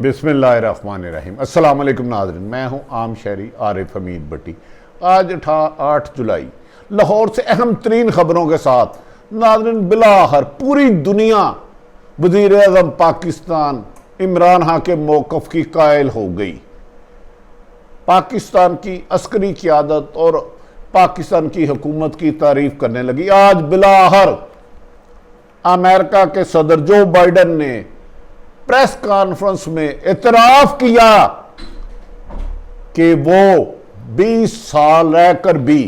बिस्मिल्लाहिर्रहमानिर्रहीम। अस्सलाम वालेकुम नाज़रीन, मैं हूं आम शहरी आरिफ हमीद भट्टी। आज 8 जुलाई लाहौर से अहम तरीन खबरों के साथ नाज़रीन, बिलाहर पूरी दुनिया वज़ीर आज़म पाकिस्तान इमरान खान के मौक़िफ़ की कायल हो गई। पाकिस्तान की अस्करी क़यादत और पाकिस्तान की हुकूमत की तारीफ़ करने लगी। आज बिलाहर अमेरिका के सदर जो बाइडन ने प्रेस कॉन्फ्रेंस में एतराफ़ किया कि वो 20 साल रहकर भी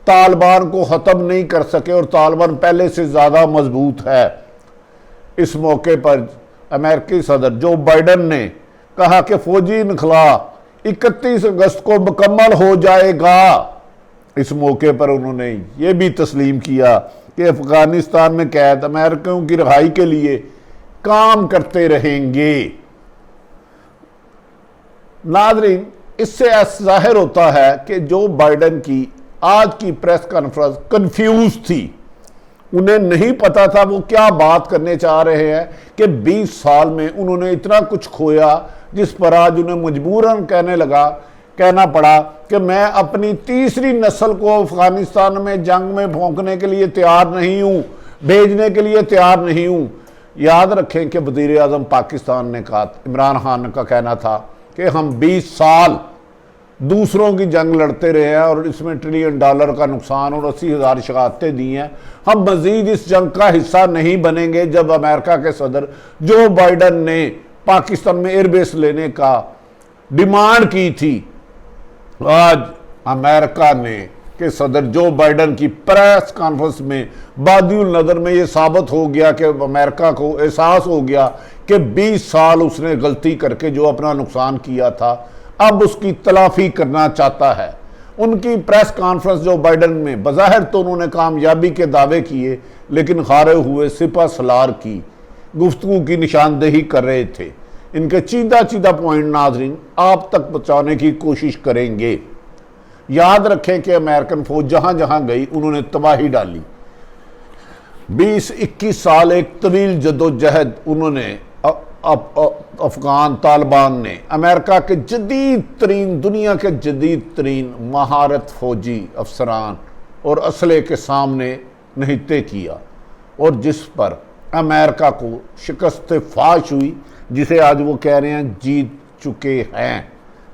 तालिबान को ख़त्म नहीं कर सके और तालिबान पहले से ज़्यादा मजबूत है। इस मौके पर अमेरिकी सदर जो बाइडन ने कहा कि फ़ौजी इनखला 31 अगस्त को मुकम्मल हो जाएगा। इस मौके पर उन्होंने ये भी तस्लीम किया कि अफ़गानिस्तान में कैद अमेरिकियों की रिहाई के लिए काम करते रहेंगे। नाज़रीन, इससे जाहिर होता है कि जो बाइडन की आज की प्रेस कॉन्फ्रेंस कंफ्यूज थी। उन्हें नहीं पता था वो क्या बात करने चाह रहे हैं कि 20 साल में उन्होंने इतना कुछ खोया, जिस पर आज उन्हें मजबूरन कहना पड़ा कि मैं अपनी तीसरी नस्ल को अफगानिस्तान में जंग में भोंकने के लिए तैयार नहीं हूं, भेजने के लिए तैयार नहीं हूं। याद रखें कि वज़ीर आज़म पाकिस्तान ने कहा, इमरान खान का कहना था कि हम 20 साल दूसरों की जंग लड़ते रहे हैं और इसमें $1 ट्रिलियन का नुकसान और 80,000 शहादतें दी हैं। हम मजीद इस जंग का हिस्सा नहीं बनेंगे। जब अमेरिका के सदर जो बाइडन ने पाकिस्तान में एयरबेस लेने का डिमांड की थी, आज अमेरिका ने के सदर जो बाइडन की प्रेस कॉन्फ्रेंस में बादियुल नज़र में ये साबित हो गया कि अमेरिका को एहसास हो गया कि 20 साल उसने गलती करके जो अपना नुकसान किया था, अब उसकी तलाफी करना चाहता है। उनकी प्रेस कॉन्फ्रेंस जो बाइडन में बज़ाहिर तो उन्होंने कामयाबी के दावे किए, लेकिन हारे हुए सिपा सलार की गुफ्तगू की निशानदेही कर रहे थे। इनके चीदा पॉइंट नाज़रीन आप तक पहुँचाने की कोशिश करेंगे। याद रखें कि अमेरिकन फौज जहां जहां गई उन्होंने तबाही डाली। 20-21 साल एक तवील जदोजहद उन्होंने अफगान तालिबान ने अमेरिका के जदीद तरीन दुनिया के जदीद तरीन महारत फौजी अफसरान और असले के सामने नहिते किया और जिस पर अमेरिका को शिकस्त फाश हुई, जिसे आज वो कह रहे हैं जीत चुके हैं।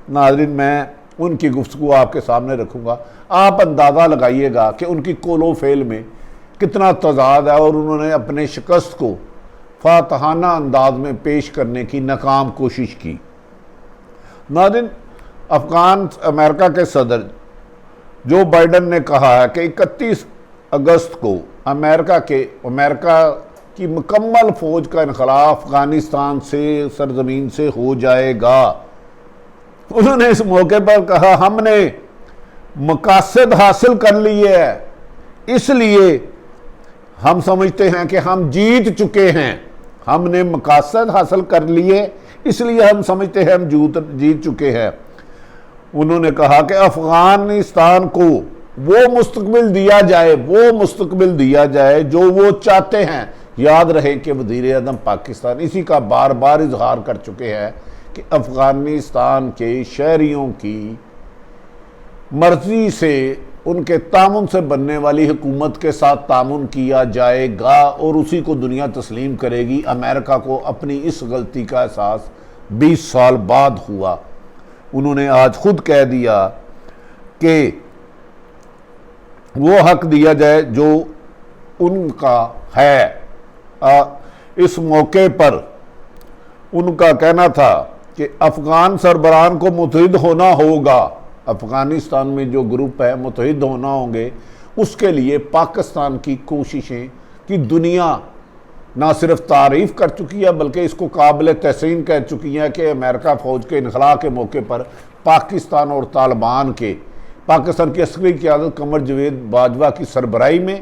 नाज़रीन, मैं उनकी गुफ्तगू आपके सामने रखूँगा, आप अंदाज़ा लगाइएगा कि उनकी कोलो फेल में कितना तजाद है और उन्होंने अपने शिकस्त को फातहाना अंदाज में पेश करने की नाकाम कोशिश की। नाज़रीन, अमेरिका के सदर जो बाइडन ने कहा है कि 31 अगस्त को अमेरिका की मुकम्मल फ़ौज का इनखला अफ़गानिस्तान से सरजमीन से हो जाएगा। उन्होंने इस मौके पर कहा, हमने मकासद हासिल कर लिए है, इसलिए हम समझते हैं कि हम जीत चुके हैं। हमने मकासद हासिल कर लिए, इसलिए हम समझते हैं हम जीत चुके हैं। उन्होंने कहा कि अफ़गानिस्तान को वो मुस्तकबिल दिया जाए जो वो चाहते हैं। याद रहे कि वज़ीर आज़म पाकिस्तान इसी का बार बार इजहार कर चुके हैं कि अफ़गानिस्तान के शहरियों की मर्जी से उनके तामुन से बनने वाली हुकूमत के साथ तामुन किया जाएगा और उसी को दुनिया तस्लीम करेगी। अमेरिका को अपनी इस गलती का एहसास 20 साल बाद हुआ। उन्होंने आज खुद कह दिया कि वो हक दिया जाए जो उनका है। इस मौके पर उनका कहना था कि अफ़गान सरबराहान को मुत्तहिद होना होगा। अफ़गानिस्तान में जो ग्रुप है मुत्तहिद होना होंगे, उसके लिए पाकिस्तान की कोशिशें की दुनिया ना सिर्फ तारीफ़ कर चुकी है बल्कि इसको काबिल तहसीन कह चुकी है कि अमेरिका फ़ौज के इनखला के मौके पर पाकिस्तान और तालिबान के पाकिस्तान की अस्करी क़यादत कमर जवेद बाजवा की सरबराही में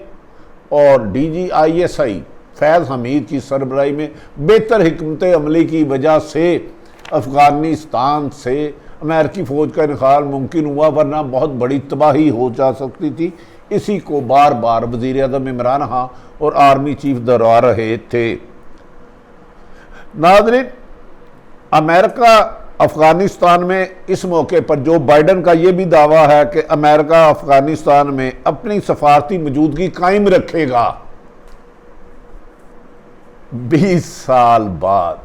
और DGISI फैज़ हमीद की सरबराही में बेहतर हिकमत अमली की वजह से अफ़गानिस्तान से अमेरिकी फ़ौज का इनखाल मुमकिन हुआ, वरना बहुत बड़ी तबाही हो जा सकती थी। इसी को बार बार वज़ीर आज़म इमरान खान और आर्मी चीफ दोहरा रहे थे। नाज़रीन, अमेरिका अफगानिस्तान में इस मौके पर जो बाइडन का ये भी दावा है कि अमेरिका अफगानिस्तान में अपनी सफारती मौजूदगी कायम रखेगा। 20 साल बाद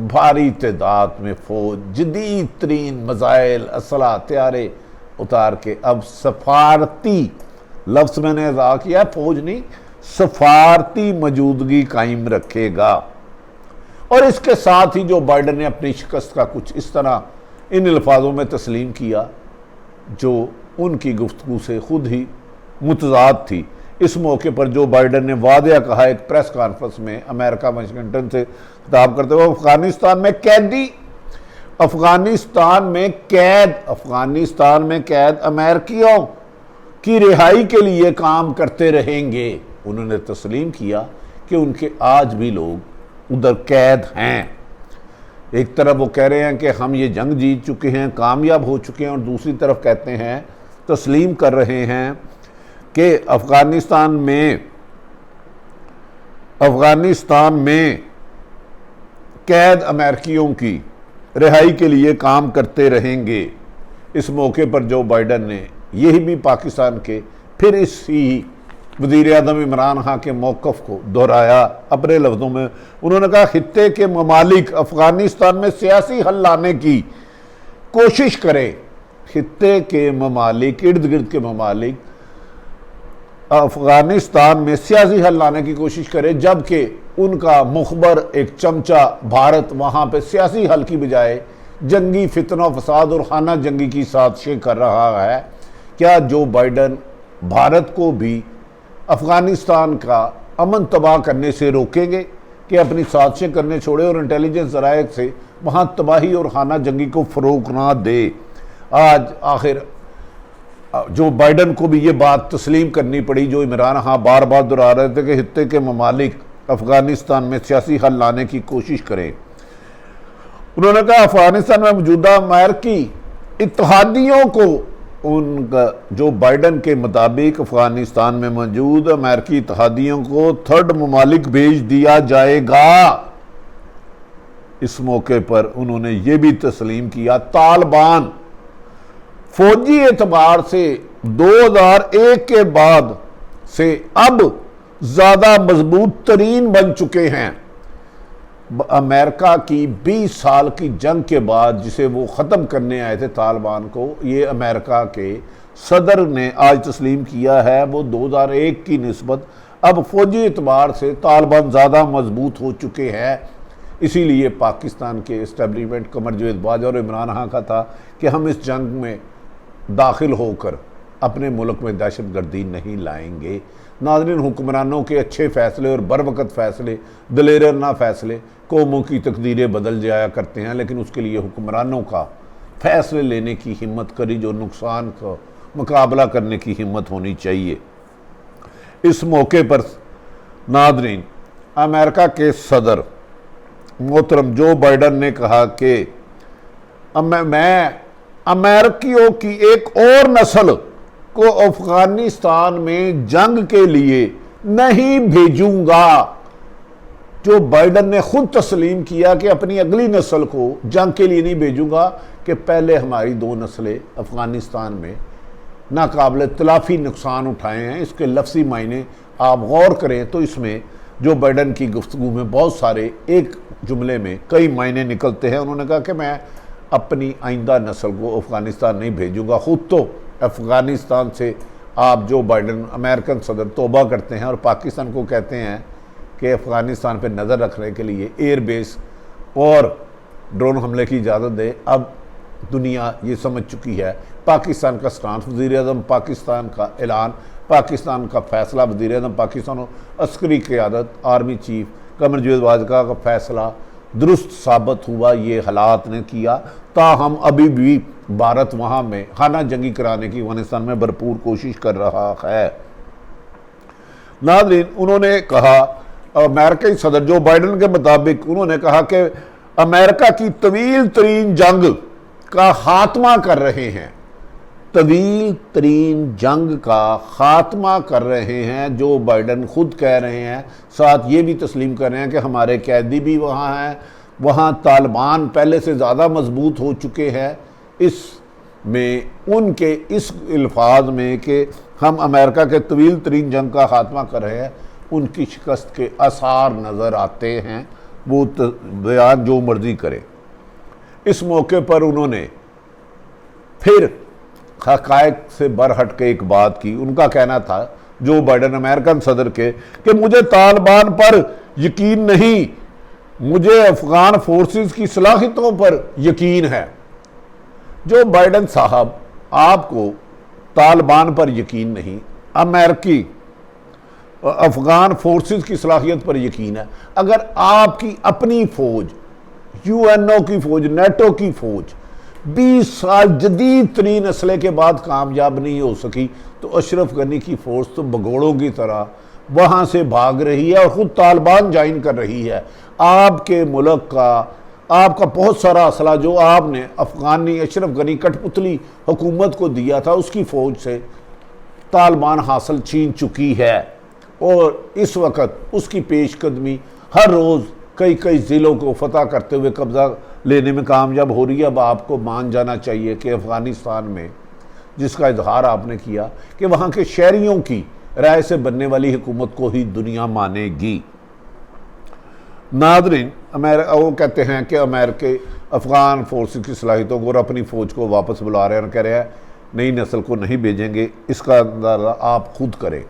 भारी तादाद में फौज, जदीद तरीन मजाइल, असला, हथियारे उतार के अब सफारती, लफ्ज मैंने अदा किया, फौज नहीं, सफारती मौजूदगी कायम रखेगा। और इसके साथ ही जो बाइडन ने अपनी शिकस्त का कुछ इस तरह इन अल्फाजों में तस्लीम किया जो उनकी गुफ्तगू से खुद ही मुतजाद थी। इस मौके पर जो बाइडन ने वादिया कहा एक प्रेस कॉन्फ्रेंस में अमेरिका वाशिंगटन से खिताब करते हुए, अफगानिस्तान में कैदी, अफगानिस्तान में कैद अमेरिकियों की रिहाई के लिए काम करते रहेंगे। उन्होंने तस्लीम किया कि उनके आज भी लोग उधर कैद हैं। एक तरफ वो कह रहे हैं कि हम ये जंग जीत चुके हैं, कामयाब हो चुके हैं, और दूसरी तरफ कहते हैं, तस्लीम कर रहे हैं कि अफगानिस्तान में कैद अमेरिकियों की रिहाई के लिए काम करते रहेंगे। इस मौके पर जो बाइडन ने यही भी पाकिस्तान के फिर इसी वज़ीर आज़म इमरान खान के मौक़िफ़ को दोहराया अपने लफ्ज़ों में। उन्होंने कहा खित्ते के ममालिक अफ़गानिस्तान में सियासी हल लाने की कोशिश करें। खित्ते के ममालिक, इर्द गिर्द के ममालिक अफ़गानिस्तान में सियासी हल लाने की कोशिश करें, जबकि उनका मुखबर एक चमचा भारत वहाँ पे सियासी हल की बजाय जंगी फितना फसाद और खाना जंगी की साजिशें कर रहा है। क्या जो बाइडन भारत को भी अफ़गानिस्तान का अमन तबाह करने से रोकेंगे कि अपनी साजिशें करने छोड़े और इंटेलिजेंस ज़राए से वहाँ तबाही और खाना जंगी को फ़रोग़ ना दे। आज आखिर जो बाइडन को भी ये बात तस्लीम करनी पड़ी जो इमरान खान बार बार दोहरा रहे थे कि हित्ते के ममालिक अफ़गानिस्तान में सियासी हल लाने की कोशिश करें। उन्होंने कहा अफ़गानिस्तान में मौजूदा अमेरिकी इत्तेहादियों को उनका जो बाइडन के मुताबिक अफ़गानिस्तान में मौजूद अमेरिकी इत्तेहादियों को थर्ड ममालिक भेज दिया जाएगा। इस मौके पर उन्होंने ये भी तस्लीम किया तालिबान फौजी एतबार से 2001 के बाद से अब ज़्यादा मजबूत तरीन बन चुके हैं। अमेरिका की 20 साल की जंग के बाद जिसे वो ख़त्म करने आए थे तालिबान को, ये अमेरिका के सदर ने आज तस्लीम किया है। वो 2001 की निस्बत अब फौजी एतबार से तालिबान ज़्यादा मजबूत हो चुके हैं। इसीलिए पाकिस्तान के इस्टेब्लिशमेंट कमर जवेद बाजवा और इमरान खान का था कि हम इस जंग में दाखिल होकर अपने मुल्क में दहशत गर्दी नहीं लाएंगे। नाज़रीन, हुक्मरानों के अच्छे फ़ैसले और बर वक़्त फ़ैसले, दलेराना फ़ैसले कौमों की तकदीरें बदल जाया करते हैं, लेकिन उसके लिए हुक्मरानों का फ़ैसले लेने की हिम्मत करी, जो नुकसान का मुकाबला करने की हिम्मत होनी चाहिए। इस मौके पर नाज़रीन, अमेरिका के सदर मोहतरम जो बाइडन ने कहा कि मैं अमेरिकियों की एक और नस्ल को अफगानिस्तान में जंग के लिए नहीं भेजूंगा। जो बाइडन ने खुद तस्लीम किया कि अपनी अगली नस्ल को जंग के लिए नहीं भेजूंगा कि पहले हमारी 2 नस्लें अफगानिस्तान में नाकाबिल तलाफी नुकसान उठाए हैं। इसके लफ्ज़ी मायने आप गौर करें तो इसमें जो बाइडन की गुफ्तगू में बहुत सारे एक जुमले में कई मायने निकलते हैं। उन्होंने कहा कि मैं अपनी आइंदा नस्ल को अफ़गानिस्तान नहीं भेजूंगा। ख़ुद तो अफ़गानिस्तान से आप जो बाइडन अमेरिकन सदर तौबा करते हैं और पाकिस्तान को कहते हैं कि अफ़गानिस्तान पर नज़र रखने के लिए एयर बेस और ड्रोन हमले की इजाज़त दे। अब दुनिया ये समझ चुकी है पाकिस्तान का स्टांस, वज़ीर आज़म पाकिस्तान का ऐलान, पाकिस्तान का फ़ैसला, वज़ीर आज़म पाकिस्तान अस्करी क़यादत आर्मी चीफ कमर जवेद बाजवा का फ़ैसला दुरुस्त साबित हुआ। ये हालात ने किया, ताहम अभी भी भारत वहाँ में खाना जंगी कराने की अफगानिस्तान में भरपूर कोशिश कर रहा है। नाज़रीन, उन्होंने कहा अमेरिकी सदर जो बाइडन के मुताबिक उन्होंने कहा कि अमेरिका की तवील तरीन जंग का खात्मा कर रहे हैं, तवील तरीन जंग का खात्मा कर रहे हैं। जो बाइडन खुद कह रहे हैं, साथ ये भी तस्लीम कर रहे हैं कि हमारे कैदी भी वहाँ हैं, वहाँ तालिबान पहले से ज़्यादा मजबूत हो चुके हैं। इसमें उनके इस अल्फाज में कि हम अमेरिका के तवील तरीन जंग का खात्मा कर रहे हैं, उनकी शिकस्त के आसार नज़र आते हैं। वो बयान जो मर्जी करे। इस मौके पर उन्होंने फिर हक़ाइक़ से बरहट के एक बात की। उनका कहना था, जो बाइडन अमेरिकन सदर के, कि मुझे तालिबान पर यकीन नहीं, मुझे अफगान फोर्सेस की सलाहियतों पर यकीन है। जो बाइडन साहब, आपको तालिबान पर यकीन नहीं, अमेरिकी अफगान फोर्सेस की सलाहियत पर यकीन है। अगर आपकी अपनी फौज, यूएनओ की फौज, नेटो की फौज 20 साल जदीद तरीन असले के बाद कामयाब नहीं हो सकी, तो अशरफ गनी की फोर्स तो भगोड़ों की तरह वहाँ से भाग रही है और ख़ुद तालिबान ज्वाइन कर रही है। आपके मुल्क का, आपका बहुत सारा असला जो आपने अफगानी अशरफ गनी कठपुतली हुकूमत को दिया था, उसकी फ़ौज से तालिबान हासिल छीन चुकी है और इस वक्त उसकी पेशकदमी हर रोज़ कई कई ज़िलों को फतह करते हुए कब्ज़ा लेने में कामयाब हो रही है। अब आपको मान जाना चाहिए कि अफ़गानिस्तान में, जिसका इजहार आपने किया कि वहाँ के शहरियों की राय से बनने वाली हुकूमत को ही दुनिया मानेगी। नादरीन, वो कहते हैं कि अमेरिका अफ़गान फोर्सेस की सलाहियतों को और अपनी फ़ौज को वापस बुला रहे हैं और कह रहे हैं नई नस्ल को नहीं भेजेंगे। इसका अंदाज़ा आप खुद करें।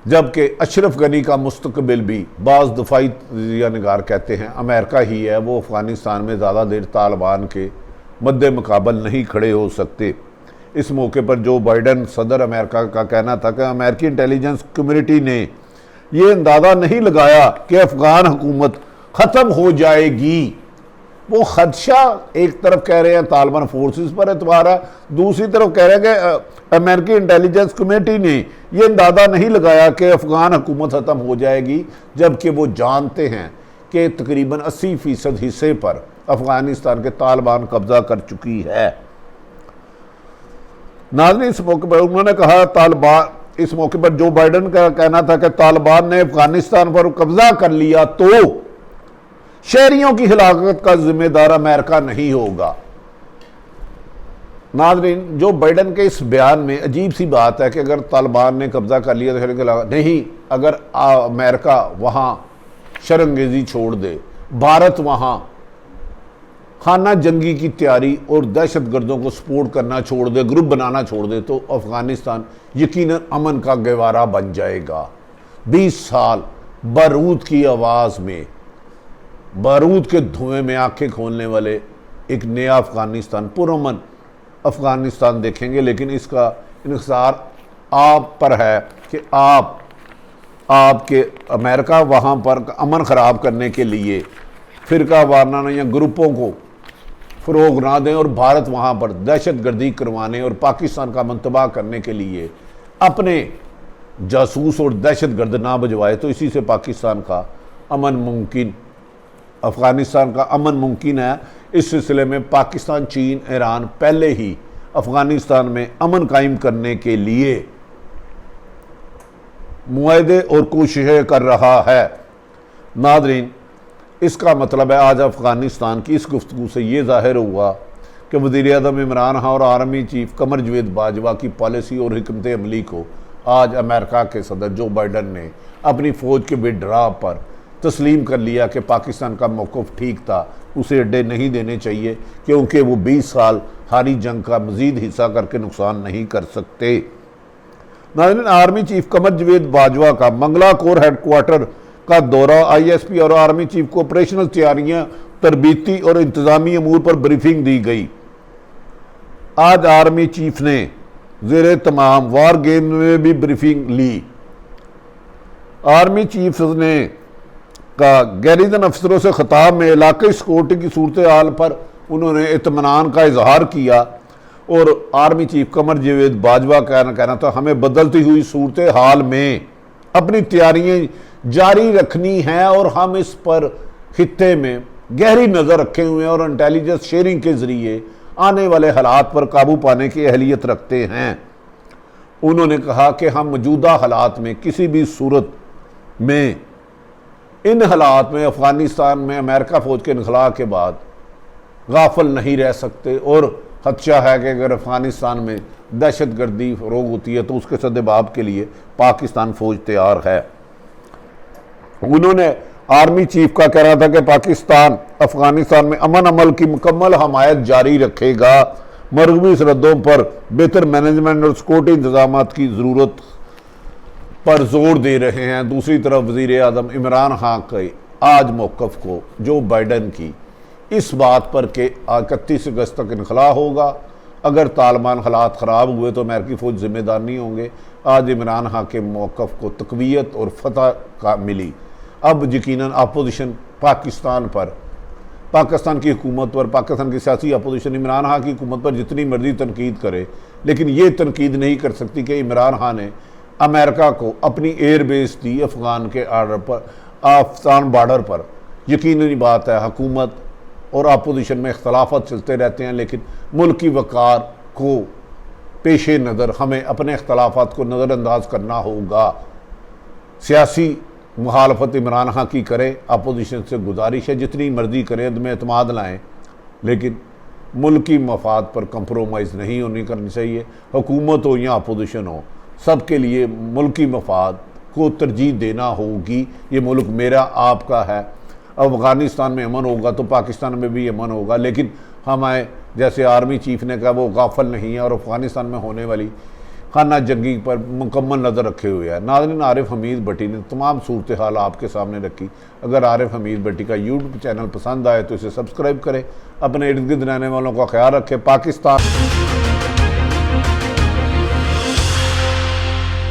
जबकि अशरफ गनी का मुस्तकबिल भी बाज़ दफ़ाई निगार कहते हैं अमेरिका ही है। वो अफ़गानिस्तान में ज़्यादा देर तालिबान के मद्दे मुकाबल नहीं खड़े हो सकते। इस मौके पर जो बाइडन सदर अमेरिका का कहना था कि अमेरिकी इंटेलिजेंस कम्युनिटी ने ये अंदाज़ा नहीं लगाया कि अफ़गान हुकूमत ख़त्म हो जाएगी। वो खदशा एक तरफ कह रहे हैं तालिबान फोर्सेस पर एतबार है, दूसरी तरफ कह रहे हैं कि अमेरिकी इंटेलिजेंस कमेटी ने यह अंदाज़ा नहीं लगाया कि अफ़गान हुकूमत ख़त्म हो जाएगी, जबकि वो जानते हैं कि तकरीबन 80% हिस्से पर अफ़गानिस्तान के तालिबान कब्ज़ा कर चुकी है। नाज़रीन, इस मौके पर उन्होंने कहा, तालिबान, इस मौके पर जो बाइडन का कहना था कि तालिबान ने अफ़गानिस्तान पर कब्ज़ा कर लिया तो शहरियों की हिलाकत का जिम्मेदार अमेरिका नहीं होगा। नाज़रीन, जो बाइडन के इस बयान में अजीब सी बात है कि अगर तालिबान ने कब्ज़ा कर लिया तो शहरियों की हिलाकत नहीं। अगर अमेरिका वहाँ शरंगेज़ी छोड़ दे, भारत वहाँ खाना जंगी की तैयारी और दहशत गर्दों को सपोर्ट करना छोड़ दे, ग्रुप बनाना छोड़ दे, तो अफ़गानिस्तान यकीनन अमन का गहवारा बन जाएगा। 20 साल बारूद की आवाज़ में, बारूद के धुएं में आंखें खोलने वाले एक नया अफ़गानिस्तान, पुरअमन अफ़गानिस्तान देखेंगे। लेकिन इसका इन्हिसार आप पर है कि आपके अमेरिका वहाँ पर अमन ख़राब करने के लिए फ़िरका वाराना या ग्रुपों को फ़रोग़ ना दें और भारत वहाँ पर दहशत गर्दी करवाने और पाकिस्तान का मंतबा करने के लिए अपने जासूस और दहशत गर्द ना भिजवाए, तो इसी से पाकिस्तान का अमन मुमकिन, अफ़गानिस्तान का अमन मुमकिन है। इस सिलसिले में पाकिस्तान, चीन, ईरान पहले ही अफ़गानिस्तान में अमन कायम करने के लिए मुआहदे और कोशिशें कर रहा है। नादरीन, इसका मतलब है आज अफ़गानिस्तान की इस गुफ्तगू से ये ज़ाहिर हुआ कि वज़ीर-ए-आज़म इमरान खान और आर्मी चीफ कमर जवेद बाजवा की पॉलिसी और हिकमत अमली को आज अमेरिका के सदर जो बाइडन ने अपनी फ़ौज के विड्रॉ पर तस्लीम कर लिया कि पाकिस्तान का मौक़िफ़ ठीक था, उसे अड्डे नहीं देने चाहिए क्योंकि वो 20 साल हारी जंग का मज़ीद हिस्सा करके नुकसान नहीं कर सकते। नाज़रीन, आर्मी चीफ कमर जवेद बाजवा का मंगला कोर हेडक्वार्टर का दौरा, ISP और आर्मी चीफ को ऑपरेशनल तैयारियां, तरबीती और इंतज़ामी अमूर पर ब्रीफिंग दी गई। आज आर्मी चीफ ने ज़ेरे तमाम वार गेम में भी ब्रीफिंग ली। आर्मी चीफ ने का गैरिजन अफसरों से खिताब में इलाक़ाई सिक्योरिटी की सूरत हाल पर उन्होंने इत्मीनान का इजहार किया और आर्मी चीफ कमर जवेद बाजवा का कहना था, हमें बदलती हुई सूरत हाल में अपनी तैयारियाँ जारी रखनी है और हम इस पर खित्ते में गहरी नज़र रखे हुए हैं और इंटेलिजेंस शेयरिंग के ज़रिए आने वाले हालात पर काबू पाने की अहलियत रखते हैं। उन्होंने कहा कि हम मौजूदा हालात में किसी भी सूरत में इन हालात में अफ़गानिस्तान में अमेरिका फ़ौज के इनखला के बाद गाफिल नहीं रह सकते, और खदशा है कि अगर अफ़गानिस्तान में दहशत गर्दी फ़रोग होती है तो उसके सद्देबाब के लिए पाकिस्तान फ़ौज तैयार है। उन्होंने आर्मी चीफ का कह रहा था कि पाकिस्तान अफ़गानिस्तान में अमन अमल की मुकम्मल हमायत जारी रखेगा, मरकज़ी सरहदों पर बेहतर मैनेजमेंट और सिक्योरिटी इंतजाम की ज़रूरत पर जोर दे रहे हैं। दूसरी तरफ वज़ीर आज़म इमरान खान के आज मौक़िफ़ को जो बाइडन की इस बात पर कि 31 अगस्त तक इनखला होगा, अगर तालिबान हालात ख़राब हुए तो अमेरिकी फ़ौज ज़िम्मेदार नहीं होंगे। आज इमरान खान के मौक़िफ़ को तक़वियत और फतह का मिली। अब यकीनन अपोजिशन पाकिस्तान पर, पाकिस्तान की हुकूमत पर, पाकिस्तान की सियासी अपोजिशन इमरान खान की हुकूमत पर जितनी मर्जी तनकीद करे, लेकिन ये तनकीद नहीं कर सकती कि इमरान खान ने अमेरिका को अपनी एयर बेस दी अफ़गान के आर्डर पर, अफ़गान बॉर्डर पर। यकीननी बात है हुकूमत और अपोजिशन में इख्तलाफात चलते रहते हैं, लेकिन मुल्क की वक़ार को पेश नज़र हमें अपने इख्तलाफात को नज़रअंदाज करना होगा। सियासी मुखालफत इमरान खान की करें, अपोजिशन से गुजारिश है जितनी मर्जी करें, में एतमाद लाएँ, लेकिन मुल्की मफाद पर कंप्रोमाइज़ नहीं होनी करनी चाहिए। हुकूमत हो या अपोजिशन हो, सबके लिए मुल्की मफाद को तरजीह देना होगी। ये मुल्क मेरा आपका है। अफ़गानिस्तान में अमन होगा तो पाकिस्तान में भी अमन होगा, लेकिन हमें जैसे आर्मी चीफ ने कहा वो गाफिल नहीं है और अफ़गानिस्तान में होने वाली खाना जंगी पर मुकम्मल नज़र रखे हुए है। नाज़रीन, आरिफ हमीद भट्टी ने तमाम सूरत हाल आपके सामने रखी। अगर आरिफ हमीद भट्टी का यूट्यूब चैनल पसंद आए तो इसे सब्सक्राइब करें। अपने इर्द गिर्द रहने वालों का ख्याल रखें। पाकिस्तान